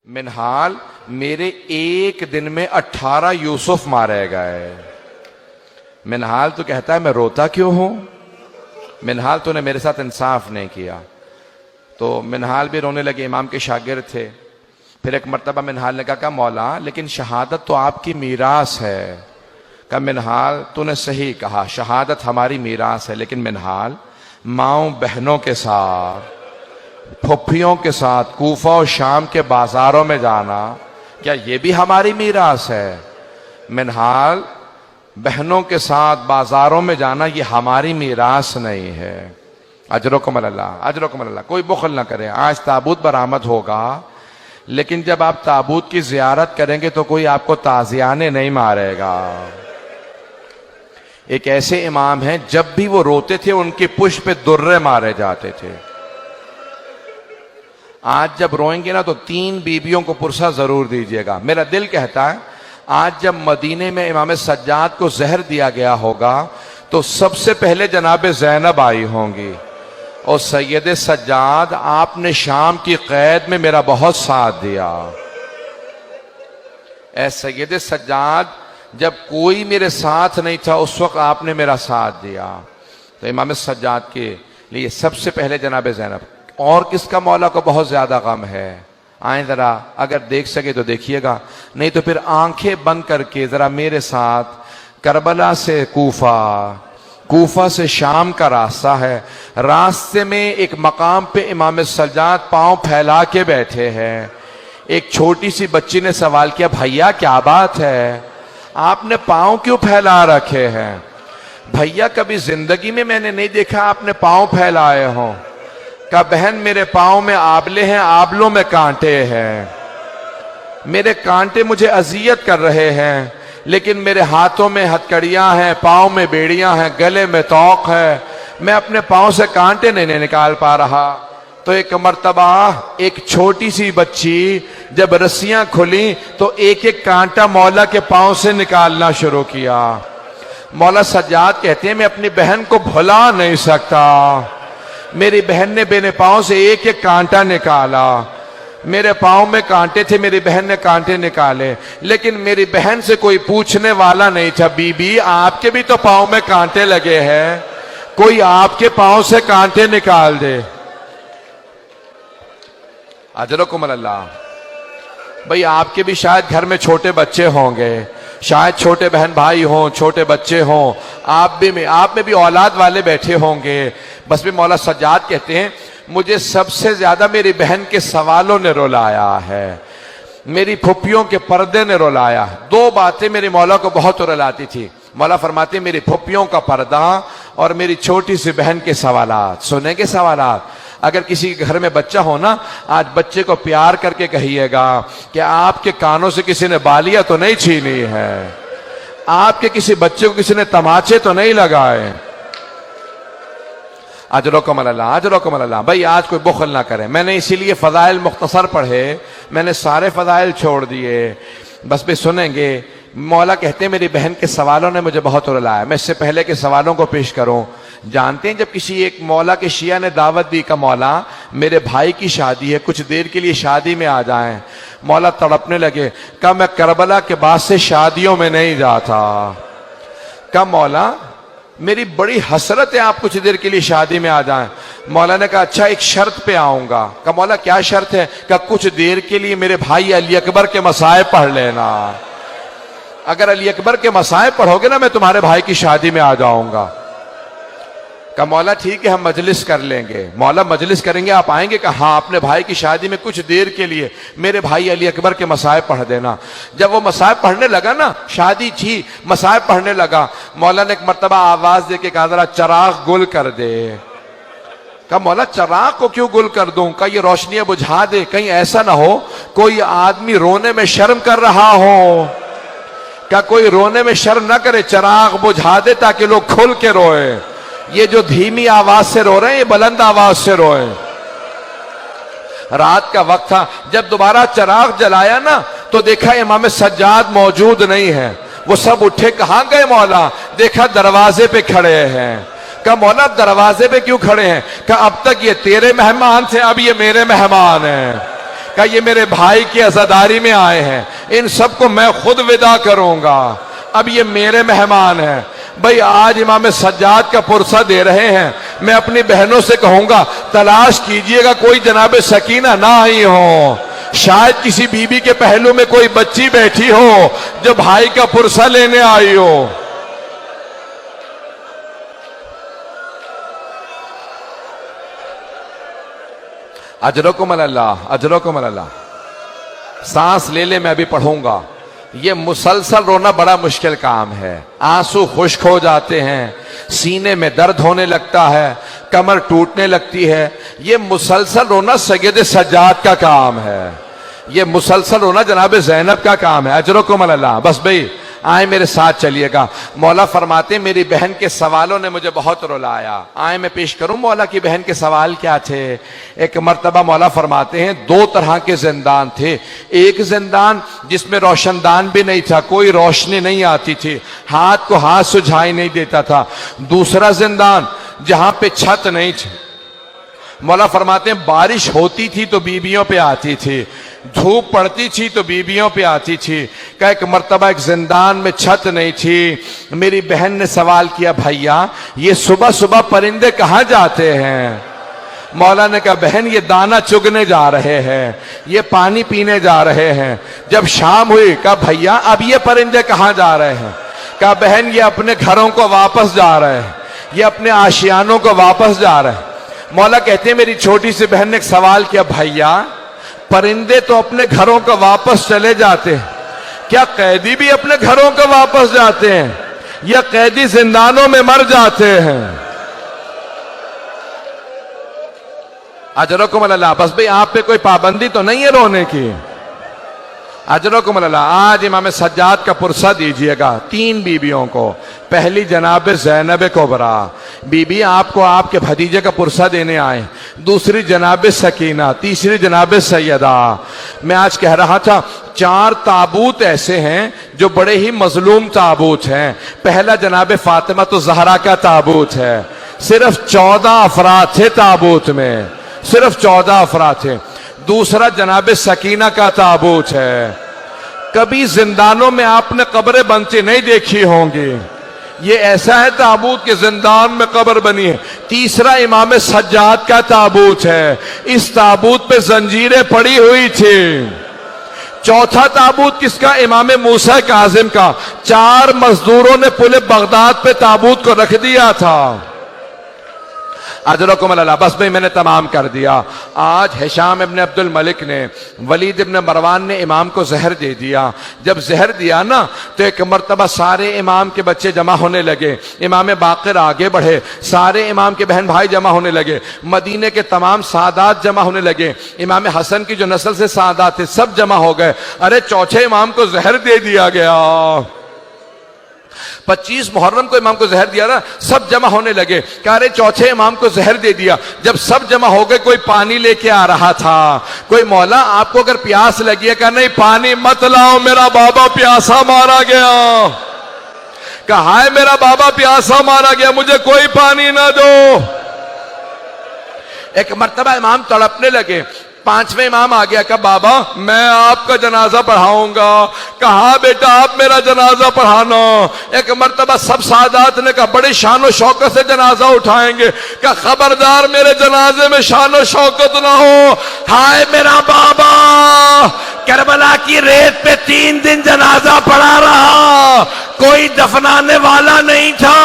मिनहाल, मेरे एक दिन में 18 यूसुफ मारे गए। मिनहाल तो कहता है मैं रोता क्यों हूं? मिनहाल तूने मेरे साथ इंसाफ नहीं किया। तो मिनहाल भी रोने लगे। इमाम के शागिर्द थे। फिर एक मर्तबा मिनहाल ने कहा मौला लेकिन शहादत तो आपकी मीरास है। कहा मिनहाल तूने सही कहा, शहादत हमारी मीरास है, लेकिन मिनहाल माओ बहनों के साथ, फुफ्फियों के साथ कूफा और शाम के बाजारों में जाना, क्या ये भी हमारी मीरास है? मिनहाल, बहनों के साथ बाजारों में जाना ये हमारी मीरास नहीं है। अजरकुम अल्लाह, अजरकुम अल्लाह। कोई बुखल ना करे। आज ताबूत बरामद होगा, लेकिन जब आप ताबूत की जियारत करेंगे तो कोई आपको ताजियाने नहीं मारेगा। एक ऐसे इमाम हैं जब भी वो रोते थे उनके पुष्प पे दुर्रे मारे जाते थे। आज जब रोएंगे ना तो 3 बीबियों को पुरसा जरूर दीजिएगा। मेरा दिल कहता है आज जब मदीने में इमाम सज्जाद को जहर दिया गया होगा तो सबसे पहले जनाब ज़ैनब आई होंगी। और सैयद सज्जाद, आपने शाम की कैद में मेरा बहुत साथ दिया। ऐ सैयद सज्जाद, जब कोई मेरे साथ नहीं था उस वक्त आपने मेरा साथ दिया। तो इमाम सज्जाद के लिए सबसे पहले जनाब ज़ैनब। और किसका मौला को बहुत ज्यादा गम है? आए जरा, अगर देख सके तो देखिएगा, नहीं तो फिर आंखें बंद करके जरा मेरे साथ करबला से कूफा, कूफा से शाम का रास्ता है। रास्ते में एक मकाम पे इमाम सज्जाद पांव फैला के बैठे हैं। एक छोटी सी बच्ची ने सवाल किया, भैया क्या बात है, आपने पांव क्यों फैला रखे हैं? भैया कभी जिंदगी में मैंने नहीं देखा आपने पांव फैलाए हों। कहा बहन मेरे पांव में आबले हैं, आबलों में कांटे हैं। मेरे कांटे मुझे अजियत कर रहे हैं, लेकिन मेरे हाथों में हथकड़ियां हैं, पांव में बेड़ियां हैं, गले में तौक है। मैं अपने पांव से कांटे नहीं निकाल पा रहा। तो एक मर्तबा एक छोटी सी बच्ची जब रस्सियां खुली तो एक एक कांटा मौला के पांव से निकालना शुरू किया। मौला सज्जाद कहते हैं मैं अपनी बहन को भुला नहीं सकता। मेरी बहन ने मेरे पांव से एक एक कांटा निकाला। मेरे पांव में कांटे थे, मेरी बहन ने कांटे निकाले, लेकिन मेरी बहन से कोई पूछने वाला नहीं था, बीबी आपके भी तो पांव में कांटे लगे हैं, कोई आपके पांव से कांटे निकाल दे। अजरकुम अल्लाह। भाई आपके भी शायद घर में छोटे बच्चे होंगे, शायद छोटे बहन भाई हों, छोटे बच्चे हों, आप में भी औलाद वाले बैठे होंगे। बस भी मौला सज्जाद कहते हैं मुझे सबसे ज्यादा मेरी बहन के सवालों ने रुलाया है, मेरी फुफ्फियों के पर्दे ने रुलाया। 2 बातें मेरे मौला को बहुत रुलाती थी। मौला फरमाते मेरी फुफ्फियों का पर्दा और मेरी छोटी सी बहन के सवालात। सुने के सवालात। अगर किसी के घर में बच्चा हो ना, आज बच्चे को प्यार करके कहिएगा कि आपके कानों से किसी ने बालियां तो नहीं छीनी है, आपके किसी बच्चे को किसी ने तमाचे तो नहीं लगाए। अजरकुम अल्लाह, अजरकुम अल्लाह। भाई आज कोई बुखल ना करे। मैंने इसीलिए फजाइल मुख्तसर पढ़े, मैंने सारे फजाइल छोड़ दिए। बस भी सुनेंगे। मौला कहते हैं मेरी बहन के सवालों ने मुझे बहुत रुलाया। मैं इससे पहले के सवालों को पेश करूं। जानते हैं जब किसी एक मौला के शिया ने दावत दी का मौला मेरे भाई की शादी है, कुछ देर के लिए शादी में आ जाएं। मौला तड़पने लगे। कहा मैं करबला के बाद से शादियों में नहीं जाता। कहा मौला मेरी बड़ी हसरत है आप कुछ देर के लिए शादी में आ जाएं। मौला ने कहा अच्छा एक शर्त पे आऊंगा। कहा मौला क्या शर्त है? कहा कुछ देर के लिए मेरे भाई अली अकबर के मसाइब पढ़ लेना। अगर अली अकबर के मसाइब पढ़ोगे ना मैं तुम्हारे भाई की शादी में आ जाऊंगा। कहा मौला ठीक है हम मजलिस कर लेंगे। मौला मजलिस करेंगे, आप आएंगे? कहा हाँ, अपने भाई की शादी में कुछ देर के लिए मेरे भाई अली अकबर के मसाइब पढ़ देना। जब वो मसाइब पढ़ने लगा ना, शादी थी, मसाइब पढ़ने लगा, मौला ने एक मर्तबा आवाज दे के कहा जरा चराग गुल कर दे। कहा मौला चराग को क्यों गुल कर दूं? कहा ये रोशनियां बुझा दे, कहीं ऐसा ना हो कोई आदमी रोने में शर्म कर रहा हो। क्या कोई रोने में शर्म ना करे, चराग बुझा दे ताकि लोग खुल के रोए। ये जो धीमी आवाज से रो रहे हैं ये बुलंद आवाज से रोए। रात का वक्त था, जब दोबारा चराग जलाया ना तो देखा इमाम सज्जाद मौजूद नहीं है। वो सब उठे, कहां गए मौला? देखा दरवाजे पे खड़े हैं। कहा मौला दरवाजे पे क्यों खड़े हैं? कहा अब तक ये तेरे मेहमान थे, अब ये मेरे मेहमान हैं। कहा ये मेरे भाई की अज़ादारी में आए हैं, इन सबको मैं खुद विदा करूंगा, अब ये मेरे मेहमान हैं। भाई आज इमाम सज्जाद का पुरसा दे रहे हैं, मैं अपनी बहनों से कहूंगा तलाश कीजिएगा कोई जनाब सकीना ना आई हो, शायद किसी बीबी के पहलू में कोई बच्ची बैठी हो जो भाई का पुरसा लेने आई हो। अजरकुम अल्लाह, अजरकुम अल्लाह। सांस ले ले, मैं अभी पढ़ूंगा। ये मुसलसल रोना बड़ा मुश्किल काम है, आंसू खुश्क हो जाते हैं, सीने में दर्द होने लगता है, कमर टूटने लगती है। ये मुसलसल रोना सैयद सज्जाद का काम है, ये मुसलसल रोना जनाब ज़ैनब का काम है। अजरकुम अल्लाह। बस भाई आए मेरे साथ चलिएगा। मौला फरमाते मेरी बहन के सवालों ने मुझे बहुत रुलाया। आए मैं पेश करूं मौला की बहन के सवाल क्या थे। एक मर्तबा मौला फरमाते हैं दो तरह के जिंदान थे। एक जिंदान जिसमें रोशनदान भी नहीं था, कोई रोशनी नहीं आती थी, हाथ को हाथ सुझाई नहीं देता था। दूसरा जिंदान जहां पे छत नहीं थी। मौला फरमाते हैं बारिश होती थी तो बीबियों पे आती थी, धूप पड़ती थी तो बीबियों पे आती थी। का एक मर्तबा एक जिंदान में छत नहीं थी। मेरी बहन ने सवाल किया भैया ये सुबह सुबह परिंदे कहाँ जाते हैं। मौला ने कहा बहन ये दाना चुगने जा रहे हैं, ये पानी पीने जा रहे हैं। जब शाम हुई कहा भैया अब ये परिंदे कहाँ जा रहे हैं। कहा बहन ये अपने घरों को वापस जा रहे हैं, ये अपने आशियानों को वापस जा रहे हैं। मौला कहते हैं मेरी छोटी सी बहन ने एक सवाल किया भैया परिंदे तो अपने घरों को वापस चले जाते हैं, क्या कैदी भी अपने घरों को वापस जाते हैं या कैदी जिंदानों में मर जाते हैं। अजरकुम अल्लाह। बस भाई आप पे कोई पाबंदी तो नहीं है रोने की। अजरकुम अल्लाह। आज इमाम सज्जाद का पुरसा दीजिएगा तीन बीबियों को। पहली जनाब ज़ैनब कुबरा बीबी आपको आपके भतीजे का पुरसा देने आए, दूसरी जनाब सकीना, तीसरी जनाब सैयदा। मैं आज कह रहा था चार ताबूत ऐसे हैं जो बड़े ही मजलूम ताबूत हैं। पहला जनाब फातिमा तो ज़हरा का ताबूत है, सिर्फ 14 अफराद थे ताबूत में, सिर्फ 14 अफराद थे। दूसरा जनाब सकीना का ताबूत है। कभी जिंदानों में आपने कब्रें बनती नहीं देखी होंगी, ये ऐसा है ताबूत के जिंदान में कब्र बनी है। तीसरा इमाम सज्जाद का ताबूत है, इस ताबूत पे जंजीरें पड़ी हुई थी। चौथा ताबूत किसका, इमाम मूसा काजिम का। 4 मजदूरों ने पुल बगदाद पे ताबूत को रख दिया था। अजरकुम अल्लाह। बस भाई मैंने तमाम कर दिया। आज हिशाम इब्न अब्दुल मलिक ने वलीद इब्न मरवान ने इमाम को जहर दे दिया। जब जहर दिया ना तो एक मर्तबा सारे इमाम के बच्चे जमा होने लगे, इमाम बाकिर आगे बढ़े, सारे इमाम के बहन भाई जमा होने लगे, मदीने के तमाम सादात जमा होने लगे, इमाम हसन की जो नस्ल से सादात थे सब जमा हो गए। अरे चौथे इमाम को जहर दे दिया गया। 25 मुहर्रम को इमाम को जहर दिया ना, सब जमा होने लगे। कह रहे चौथे इमाम को जहर दे दिया। जब सब जमा हो गए कोई पानी लेके आ रहा था, कोई मौला आपको अगर प्यास लगी है, कहा नहीं पानी मत लाओ मेरा बाबा प्यासा मारा गया। कहा है मेरा बाबा प्यासा मारा गया, मुझे कोई पानी ना दो। एक मर्तबा इमाम तड़पने लगे। 5वें इमाम आ गया, कहा बाबा मैं आपका जनाजा पढ़ाऊंगा। कहा बेटा आप मेरा जनाजा पढ़ाना। एक मर्तबा सब सादात ने कहा बड़ी शान और शौकत से जनाजा उठाएंगे। कहा खबरदार मेरे जनाजे में शान और शौकत ना हो। हाय मेरा बाबा करबला की रेत पे 3 दिन जनाजा पढ़ा रहा, कोई दफनाने वाला नहीं था।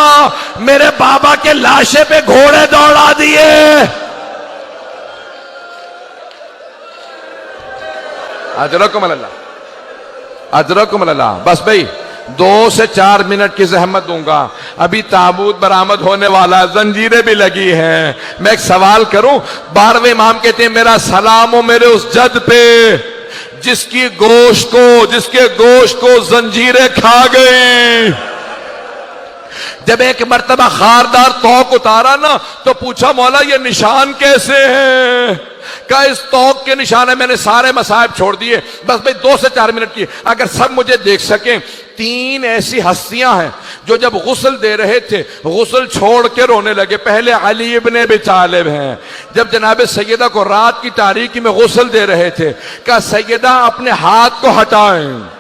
मेरे बाबा के लाशे पे घोड़े दौड़ा दिए। अजरकुम अल्लाह, अजरकुम अल्लाह। बस भाई 2 से 4 मिनट की जहमत दूंगा। अभी ताबूत बरामद होने वाला, जंजीरें भी लगी हैं। मैं एक सवाल करूं। 12वें इमाम कहते हैं मेरा सलाम हो मेरे उस जद पे जिसके गोश्त को जंजीरें खा गई। जब एक मर्तबा खारदार तौक उतारा ना तो पूछा मौला ये निशान कैसे हैं। का इस तौक के निशान है, मैंने सारे मसाइब छोड़ दिए, बस भाई 2 से 4 मिनट की, अगर सब मुझे देख सकें। 3 ऐसी हस्तियां हैं जो जब गुस्ल दे रहे थे गुस्ल छोड़ के रोने लगे। पहले अली इब्ने अबी तालिब हैं, जब जनाब सैयदा को रात की तारीकी में गुस्ल दे रहे थे, कहा सैयदा अपने हाथ को हटाएं,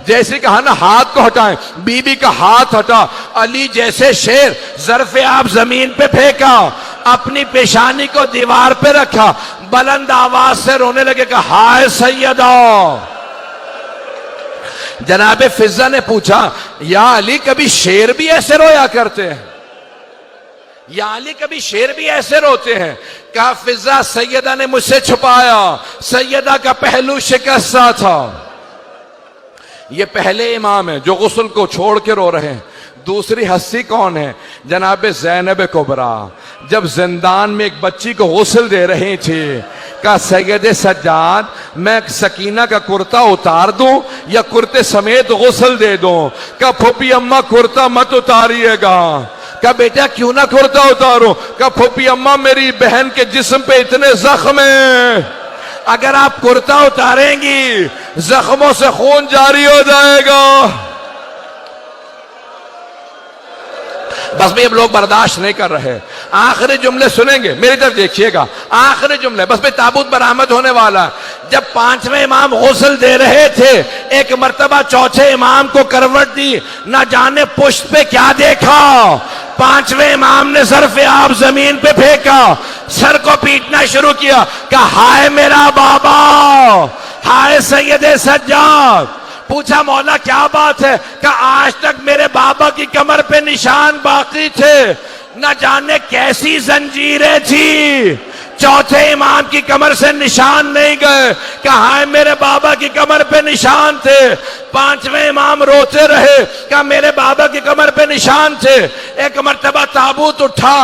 जैसे कहा ना हाथ को हटाएं, बीबी का हाथ हटा, अली जैसे शेर ज़र्फ़े आप जमीन पे फेंका, अपनी पेशानी को दीवार पे रखा, बुलंद आवाज से रोने लगे, कहा हाय सैयदा। जनाबे फिजा ने पूछा या अली कभी शेर भी ऐसे रोया करते हैं, या अली कभी शेर भी ऐसे रोते हैं? कहा फिजा सैयदा ने मुझसे छुपाया, सैयदा का पहलू शिकस्ता था। ये पहले इमाम है जो गुस्ल को छोड़ के रो रहे हैं। दूसरी हस्ती कौन है? जनाब ज़ैनब कुबरा, जब जिंदान में एक बच्ची को गुस्ल दे रही थी, का सैयद सज्जाद मैं सकीना का कुर्ता उतार दूं या कुर्ते समेत गुस्ल दे दूं? का फूफी अम्मा कुर्ता मत उतारिएगा। का बेटा क्यों ना कुर्ता उतारो? का फूफी अम्मा मेरी बहन के जिस्म पे इतने जख्म है, अगर आप कुर्ता उतारेंगी जख्मों से खून जारी हो जाएगा। बस भाई अब लोग बर्दाश्त नहीं कर रहे, आखिरी जुमले सुनेंगे, मेरी तरफ देखिएगा, आखिरी जुमले, बस भाई ताबूत बरामद होने वाला। जब 5वें इमाम गुस्ल दे रहे थे, एक मर्तबा चौथे इमाम को करवट दी, ना जाने पुष्ट पे क्या देखा, 5वें इमाम ने ज़र्फ़े आप जमीन पे फेंका, सर को पीटना शुरू किया, कहा हाय मेरा बाबा, हाय सैयद सज्जाद। पूछा मौला क्या बात है? कि आज तक मेरे बाबा की कमर पे निशान बाकी थे, न जाने कैसी जंजीरें थी, चौथे इमाम की कमर से निशान नहीं गए। कहा है मेरे बाबा की कमर पे निशान थे। 5वें इमाम रोते रहे, कहा मेरे बाबा की कमर पे निशान थे। एक मर्तबा ताबूत उठा,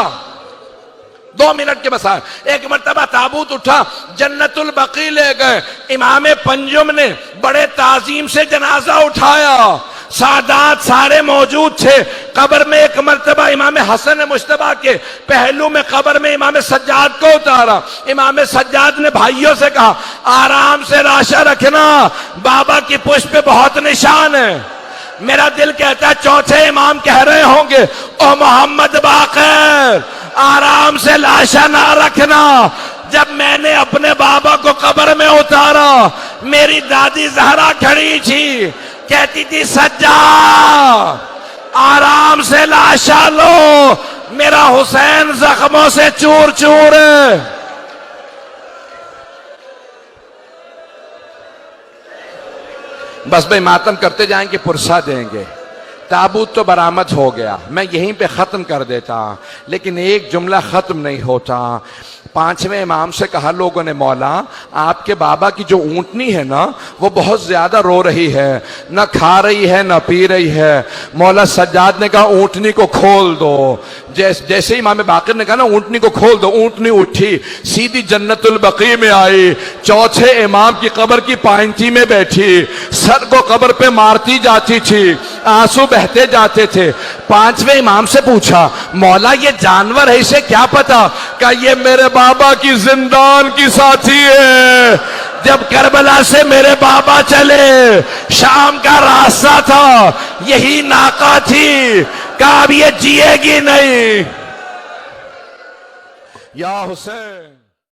2 मिनट के बसा, एक मर्तबा ताबूत उठा, जन्नतुल बकी ले गए। इमाम पंजुम ने बड़े ताजीम से जनाजा उठाया, सादात सारे मौजूद थे। कब्र में एक मर्तबा इमाम हसन मुश्तबा के पहलू में कब्र में इमाम सज्जाद को उतारा। इमाम सज्जाद ने भाइयों से कहा आराम से राशा रखना, बाबा की पुष्प पे बहुत निशान है। मेरा दिल कहता है चौथे इमाम कह रहे होंगे ओ मोहम्मद बाकर आराम से लाशा ना रखना। जब मैंने अपने बाबा को कब्र में उतारा, मेरी दादी जहरा खड़ी थी, कहती थी सज्जा आराम से लाशा लो, मेरा हुसैन जख्मों से चूर चूर है। बस भाई मातम करते जाएंगे, पुरसा देंगे। ताबूत तो बरामद हो गया, मैं यहीं पे ख़त्म कर देता, लेकिन एक जुमला ख़त्म नहीं होता। 5वें इमाम से कहा लोगों ने मौला आपके बाबा की जो ऊँटनी है ना वो बहुत ज़्यादा रो रही है, ना खा रही है ना पी रही है। मौला सज्जाद ने कहा ऊँटनी को खोल दो। जैसे ही इमाम बाकिर ने कहा ना ऊँटनी को खोल दो, ऊँटनी उठी, सीधी जन्नतुल बकी में आई, चौथे इमाम की कब्र की पायंती में बैठी, सर को कब्र पे मारती जाती थी, आंसू बहते जाते थे। 5वें इमाम से पूछा मौला ये जानवर है, इसे क्या पता? क्या ये मेरे बाबा की जिंदान की साथी है। जब करबला से मेरे बाबा चले, शाम का रास्ता था, यही नाका थी, कहा अब ये जिएगी नहीं। या हुसैन।